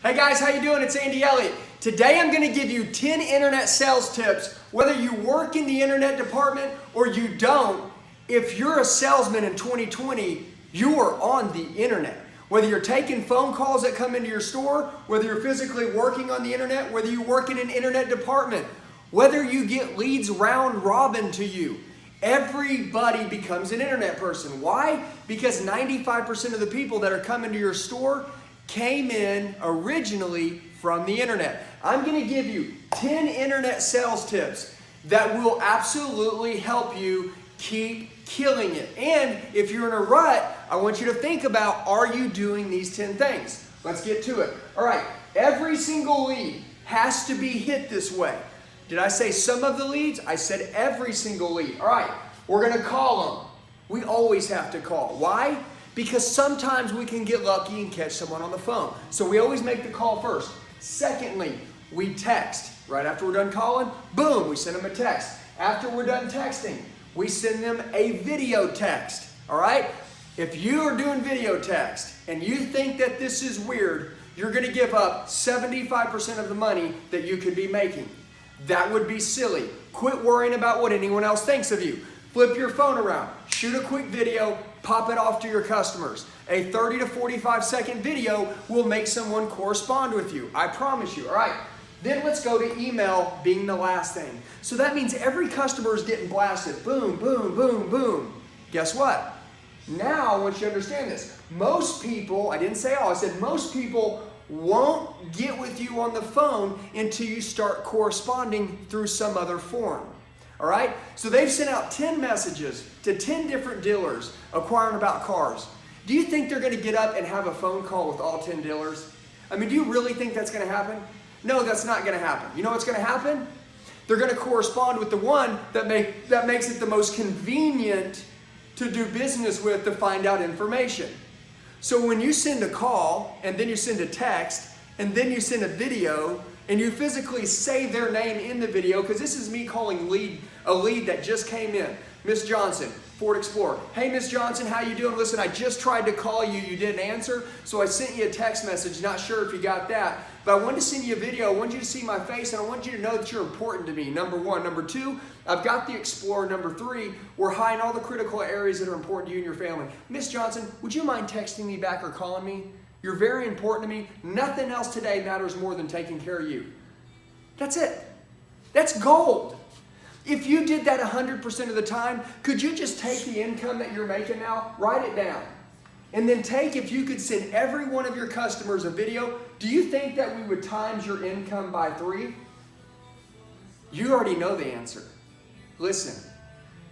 Hey guys, how you doing? It's Elliott. Today I'm going to give you 10 internet sales tips. Whether you work in the internet department or you don't, if you're a salesman in 2020, you are on the internet. Whether you're taking phone calls that come into your store, whether you're physically working on the internet, whether you work in an internet department, whether you get leads round robin to you, everybody becomes an internet person. Why? Because 95% of the people that are coming to your store came in originally from the internet. I'm going to give you 10 internet sales tips that will absolutely help you keep killing it. And if you're in a rut, I want you to think about, are you doing these 10 things? Let's get to it. All right, every single lead has to be hit this way. Did I say some of the leads? I said every single lead. All right, we're going to call them. We always have to call. Why? Because sometimes we can get lucky and catch someone on the phone. So we always make the call first. Secondly, we text. Right after we're done calling, boom, we send them a text. After we're done texting, we send them a video text. All right? If you are doing video text and you think that this is weird, you're going to give up 75% of the money that you could be making. That would be silly. Quit worrying about what anyone else thinks of you. Flip your phone around, shoot a quick video, pop it off to your customers. A 30 to 45 second video will make someone correspond with you. I promise you. All right. Then let's go to email being the last thing. So that means every customer is getting blasted. Boom, boom, boom, boom. Guess what? Now I want you to understand this. Most people, I didn't say all, I said most people won't get with you on the phone until you start corresponding through some other form. All right? So they've sent out 10 messages to 10 different dealers acquiring about cars. Do you think they're going to get up and have a phone call with all 10 dealers? I mean, do you really think that's going to happen? No, that's not going to happen. You know what's going to happen? They're going to correspond with the one that makes it the most convenient to do business with to find out information. So when you send a call, and then you send a text, and then you send a video, and you physically say their name in the video, because this is me calling a lead that just came in. Miss Johnson, Ford Explorer. Hey, Miss Johnson, how you doing? Listen, I just tried to call you. You didn't answer, so I sent you a text message. Not sure if you got that, but I wanted to send you a video. I want you to see my face, and I want you to know that you're important to me, number one. Number two, I've got the Explorer. Number three, we're high in all the critical areas that are important to you and your family. Miss Johnson, would you mind texting me back or calling me? You're very important to me. Nothing else today matters more than taking care of you. That's it. That's gold. If you did that 100% of the time, could you just take the income that you're making now, write it down, and then if you could send every one of your customers a video, do you think that we would times your income by 3? You already know the answer. Listen,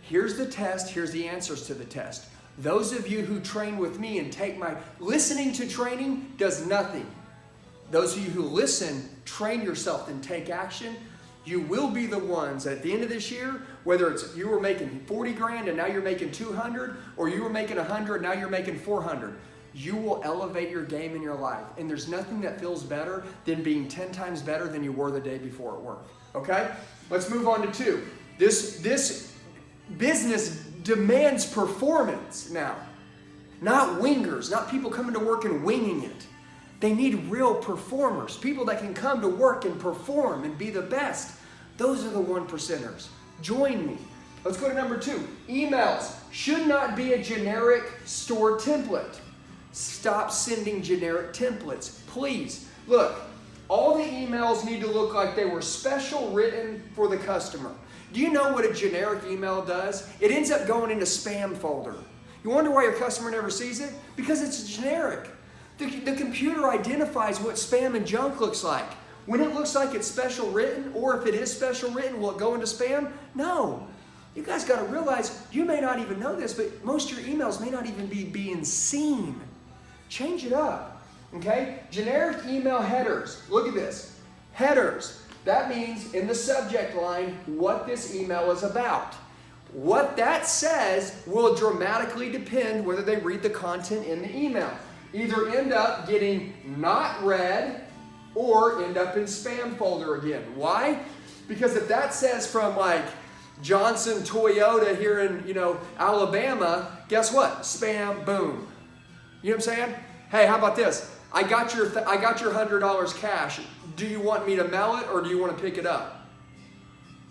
here's the test, here's the answers to the test. Those of you who train with me and take my listening to training does nothing. Those of you who listen, train yourself and take action, you will be the ones at the end of this year, whether it's you were making 40 grand and now you're making 200, or you were making 100, now you're making 400. You will elevate your game in your life. And there's nothing that feels better than being 10 times better than you were the day before at work. Okay? Let's move on to 2. This business demands performance now. Not wingers, not people coming to work and winging it. They need real performers, people that can come to work and perform and be the best. Those are the 1%ers. Join me. Let's go to number 2. Emails should not be a generic store template. Stop sending generic templates, please. Look, all the emails need to look like they were special written for the customer. Do you know what a generic email does? It ends up going into spam folder. You wonder why your customer never sees it? Because it's generic. The computer identifies what spam and junk looks like. When it looks like it's special written, or if it is special written, will it go into spam? No. You guys got to realize, you may not even know this, but most of your emails may not even be being seen. Change it up, okay? Generic email headers. Look at this. Headers. That means in the subject line what this email is about. What that says will dramatically depend whether they read the content in the email. Either end up getting not read or end up in spam folder again. Why? Because if that says from like Johnson Toyota here in, Alabama, guess what? Spam, boom. You know what I'm saying? Hey, how about this? I got your $100 cash. Do you want me to mail it or do you want to pick it up?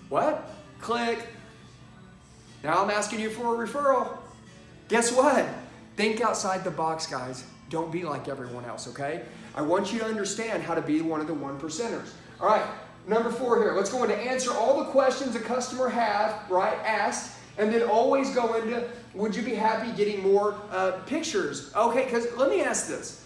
What? Click. Now I'm asking you for a referral. Guess what? Think outside the box, guys. Don't be like everyone else, okay? I want you to understand how to be one of the 1%ers. All right, number 4 here. Let's go into answer all the questions a customer asked, and then always go into, would you be happy getting more pictures? Okay, because let me ask this.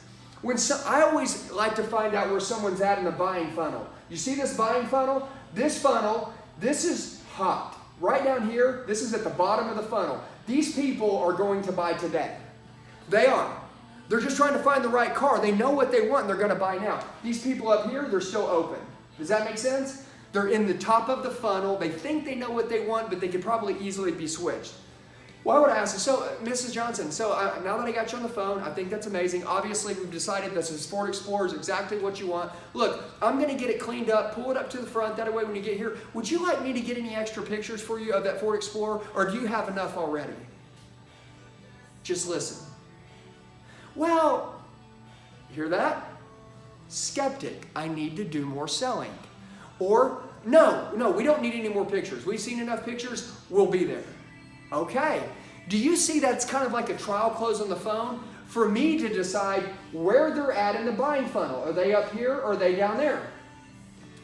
I always like to find out where someone's at in the buying funnel. You see this buying funnel? This funnel, this is hot. Right down here, this is at the bottom of the funnel. These people are going to buy today. They are. They're just trying to find the right car. They know what they want and they're going to buy now. These people up here, they're still open. Does that make sense? They're in the top of the funnel. They think they know what they want, but they could probably easily be switched. Why would I ask this? So, Mrs. Johnson, now that I got you on the phone, I think that's amazing. Obviously, we've decided this Ford Explorer is exactly what you want. Look, I'm going to get it cleaned up, pull it up to the front. That way, when you get here, would you like me to get any extra pictures for you of that Ford Explorer, or do you have enough already? Just listen. Well, hear that? Skeptic, I need to do more selling. Or, no, we don't need any more pictures. We've seen enough pictures, we'll be there. Okay, do you see that's kind of like a trial close on the phone? For me to decide where they're at in the buying funnel. Are they up here or are they down there?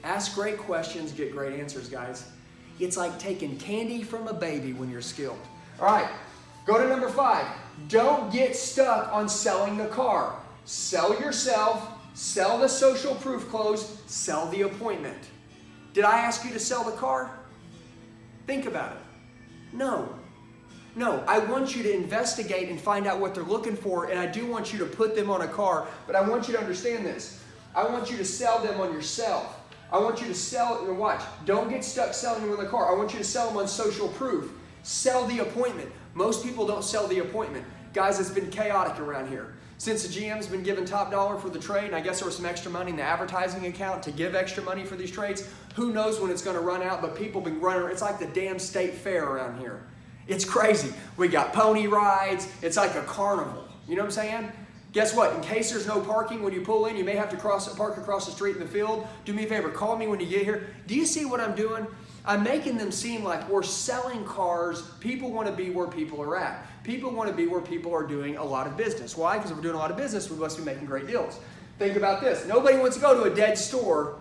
Ask great questions, get great answers, guys. It's like taking candy from a baby when you're skilled. All right, go to number 5. Don't get stuck on selling the car. Sell yourself, sell the social proof close, sell the appointment. Did I ask you to sell the car? Think about it. No, I want you to investigate and find out what they're looking for, and I do want you to put them on a car, but I want you to understand this. I want you to sell them on yourself. I want you to sell, watch, don't get stuck selling them on the car. I want you to sell them on social proof. Sell the appointment. Most people don't sell the appointment. Guys, it's been chaotic around here. Since the GM's been given top dollar for the trade, and I guess there was some extra money in the advertising account to give extra money for these trades, who knows when it's going to run out, but people have been running, it's like the damn state fair around here. It's crazy. We got pony rides. It's like a carnival. You know what I'm saying? Guess what? In case there's no parking when you pull in, you may have to park across the street in the field. Do me a favor. Call me when you get here. Do you see what I'm doing? I'm making them seem like we're selling cars. People want to be where people are at. People want to be where people are doing a lot of business. Why? Because if we're doing a lot of business, we must be making great deals. Think about this. Nobody wants to go to a dead store,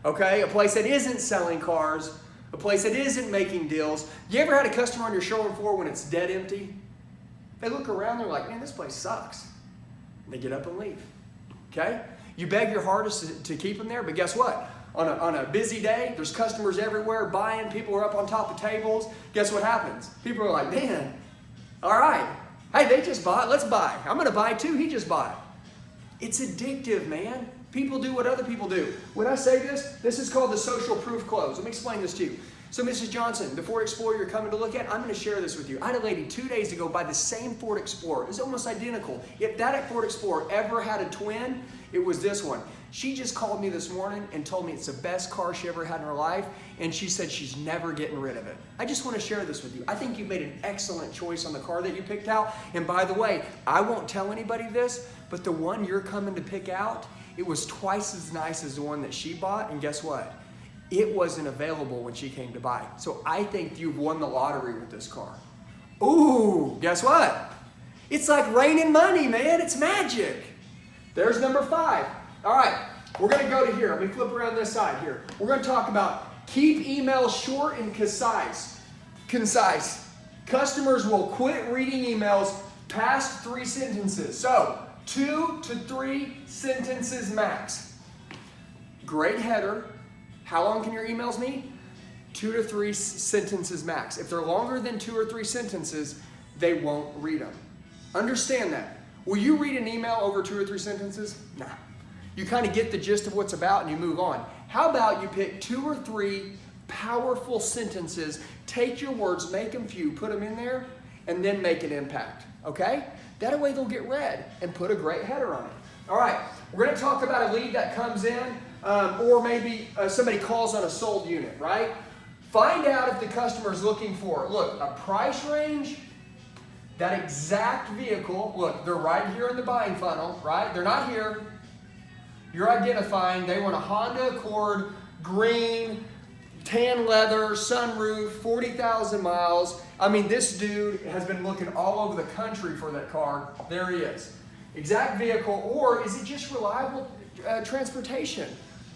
okay? A place that isn't selling cars. A place that isn't making deals. You ever had a customer on your showroom floor when it's dead empty? They look around, they're like, man, this place sucks. And they get up and leave. Okay? You beg your hardest to keep them there, but guess what? On a busy day, there's customers everywhere buying, people are up on top of tables. Guess what happens? People are like, man, all right. Hey, they just bought, let's buy. I'm going to buy too, he just bought. It's addictive, man. People do what other people do. When I say this is called the social proof close. Let me explain this to you. So, Mrs. Johnson, the Ford Explorer you're coming to look at, I'm going to share this with you. I had a lady 2 days ago buy the same Ford Explorer. It's almost identical. If that Ford Explorer ever had a twin, it was this one. She just called me this morning and told me it's the best car she ever had in her life, and she said she's never getting rid of it. I just want to share this with you. I think you made an excellent choice on the car that you picked out. And by the way, I won't tell anybody this, but the one you're coming to pick out, it was twice as nice as the one that she bought, and guess what? It wasn't available when she came to buy. So I think you've won the lottery with this car. Ooh, guess what? It's like raining money, man. It's magic. There's number 5. All right, we're going to go to here. Let me flip around this side here. We're going to talk about keep emails short and concise. Concise. Customers will quit reading emails past 3 sentences. So 2 to 3 sentences max. Great header. How long can your emails need? 2 to 3 sentences max. If they're longer than 2 or 3 sentences, they won't read them. Understand that. Will you read an email over 2 or 3 sentences? Nah. You kind of get the gist of what's about and you move on. How about you pick 2 or 3 powerful sentences, take your words, make them few, put them in there, and then make an impact, okay? That way they'll get read and put a great header on it. All right, we're going to talk about a lead that comes in or maybe somebody calls on a sold unit, right? Find out if the customer is looking for, look, a price range, that exact vehicle, look, they're right here in the buying funnel, right? They're not here. you're identifying they want a Honda Accord, green, tan leather, sunroof, 40,000 miles. I mean, this dude has been looking all over the country for that car. There he is. Exact vehicle, or is it just reliable transportation?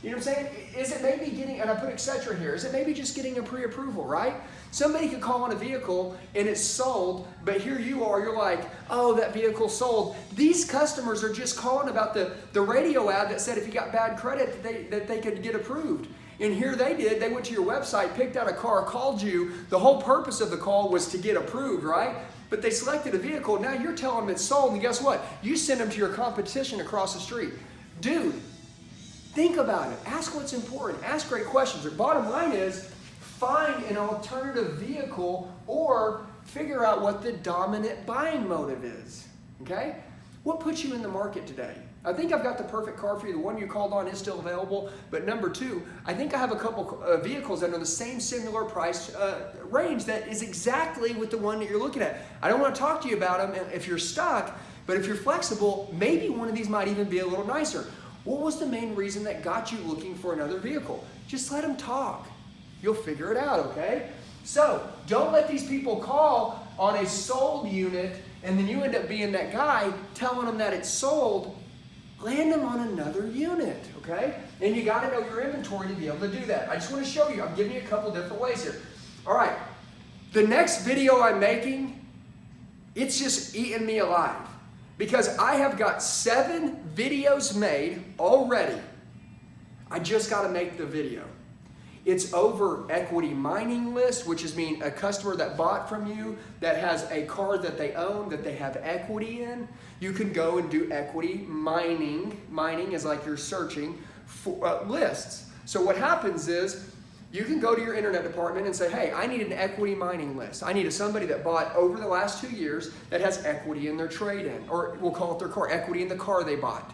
You know what I'm saying? Is it maybe getting, and I put etc. here, is it maybe just getting a pre-approval, right? Somebody could call on a vehicle and it's sold, but here you are, you're like, oh, that vehicle sold. These customers are just calling about the radio ad that said if you got bad credit that they could get approved. And here they did, they went to your website, picked out a car, called you. The whole purpose of the call was to get approved, right? But they selected a vehicle, now you're telling them it's sold, and guess what? You send them to your competition across the street. Dude, think about it. Ask what's important. Ask great questions. The bottom line is, find an alternative vehicle or figure out what the dominant buying motive is, okay? What puts you in the market today? I think I've got the perfect car for you. The one you called on is still available. But number two, I think I have a couple vehicles that are in the same similar price range that is exactly with the one that you're looking at. I don't want to talk to you about them if you're stuck, but if you're flexible, maybe one of these might even be a little nicer. What was the main reason that got you looking for another vehicle? Just let them talk. You'll figure it out, okay? So don't let these people call on a sold unit and then you end up being that guy telling them that it's sold. Land them on another unit, okay? And you gotta know your inventory to be able to do that. I just wanna show you, I'm giving you a couple different ways here. All right, the next video I'm making, it's just eating me alive because I have got 7 videos made already. I just gotta make the video. It's over equity mining list, which is mean a customer that bought from you that has a car that they own, that they have equity in. You can go and do equity mining. Mining is like you're searching for lists. So what happens is you can go to your internet department and say, hey, I need an equity mining list. I need somebody that bought over the last 2 years that has equity in their trade-in, or we'll call it their car, equity in the car they bought.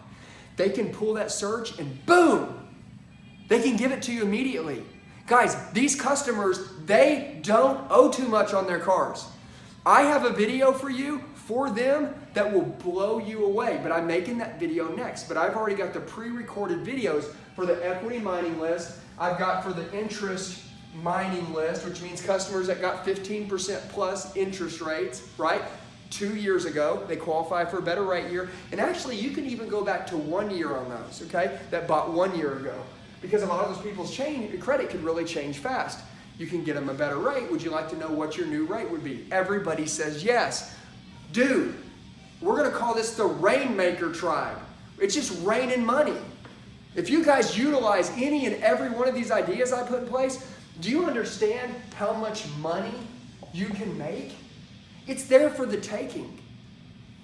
They can pull that search and boom, they can give it to you immediately. Guys, these customers, they don't owe too much on their cars. I have a video for you for them that will blow you away, but I'm making that video next. But I've already got the pre-recorded videos for the equity mining list. I've got for the interest mining list, which means customers that got 15% plus interest rates, right? 2 years ago, they qualify for a better rate year. And actually, you can even go back to 1 year on those, okay? That bought 1 year ago. Because a lot of those people's credit could really change fast. You can get them a better rate. Would you like to know what your new rate would be? Everybody says yes. Dude, we're gonna call this the Rainmaker Tribe. It's just raining money. If you guys utilize any and every one of these ideas I put in place, do you understand how much money you can make? It's there for the taking.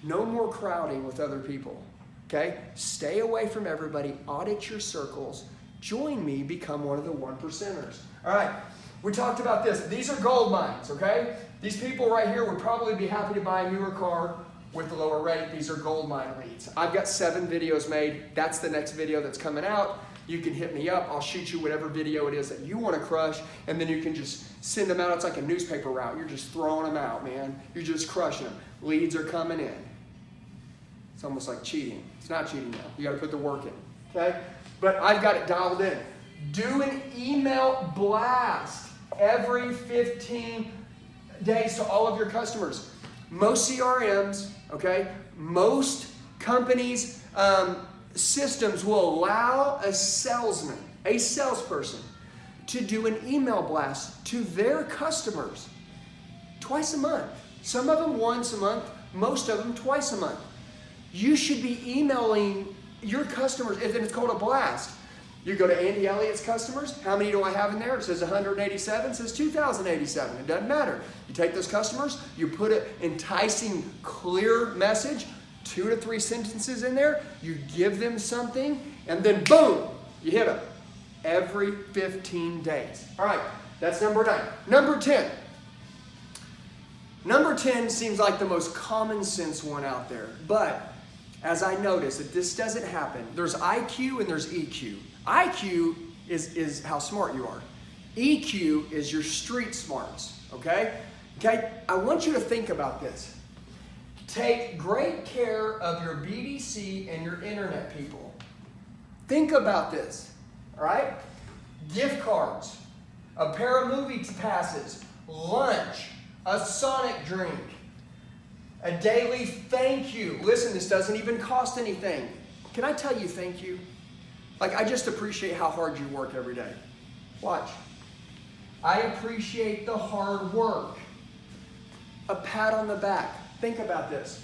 No more crowding with other people, okay? Stay away from everybody, audit your circles, join me, become one of the 1%ers. All right, we talked about this. These are gold mines, okay? These people right here would probably be happy to buy a newer car with the lower rate. These are gold mine leads. I've got 7 videos made. That's the next video that's coming out. You can hit me up. I'll shoot you whatever video it is that you want to crush, and then you can just send them out. It's like a newspaper route. You're just throwing them out, man. You're just crushing them. Leads are coming in. It's almost like cheating. It's not cheating now. You got to put the work in, okay? But I've got it dialed in. Do an email blast every 15 days to all of your customers. Most CRMs, okay, most companies' systems will allow a salesman, a salesperson, to do an email blast to their customers twice a month. Some of them once a month, most of them twice a month. You should be emailing your customers, and then it's called a blast. You go to Andy Elliott's customers. How many do I have in there? It says 187. It says 2,087. It doesn't matter. You take those customers, you put an enticing, clear message, 2 to 3 sentences in there. You give them something, and then boom, you hit them every 15 days. All right, that's number 9. Number 10. Number 10 seems like the most common sense one out there, but as I noticed that this doesn't happen, there's IQ and there's EQ. IQ is how smart you are. EQ is your street smarts, okay? Okay, I want you to think about this. Take great care of your BDC and your internet people. Think about this, all right? Gift cards, a pair of movie passes, lunch, a Sonic drink, a daily thank you. Listen, this doesn't even cost anything. Can I tell you thank you? Like, I just appreciate how hard you work every day. Watch. I appreciate the hard work. A pat on the back. Think about this.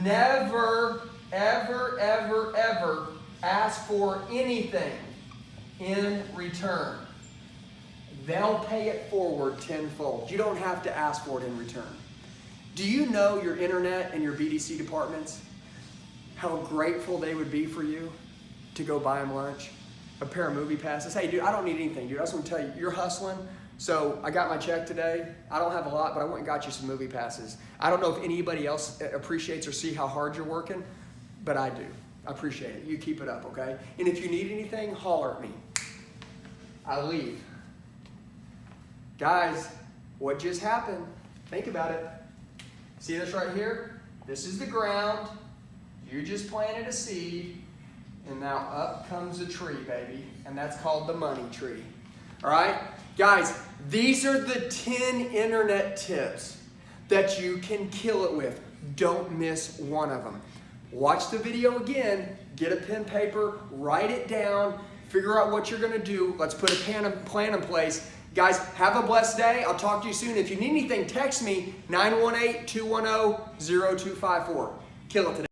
Never, ever, ever, ever ask for anything in return. They'll pay it forward tenfold. You don't have to ask for it in return. Do you know your internet and your BDC departments, how grateful they would be for you to go buy them lunch, a pair of movie passes? Hey, dude, I don't need anything, dude. I just want to tell you, you're hustling. So I got my check today. I don't have a lot, but I went and got you some movie passes. I don't know if anybody else appreciates or see how hard you're working, but I do. I appreciate it. You keep it up, okay? And if you need anything, holler at me. I leave. Guys, what just happened? Think about it. See this right here? This is the ground. You just planted a seed, and now up comes a tree, baby. And that's called the money tree. All right? Guys, these are the 10 internet tips that you can kill it with. Don't miss one of them. Watch the video again, get a pen, paper, write it down, figure out what you're going to do. Let's put a plan in place. Guys, have a blessed day. I'll talk to you soon. If you need anything, text me 918-210-0254. Kill it today.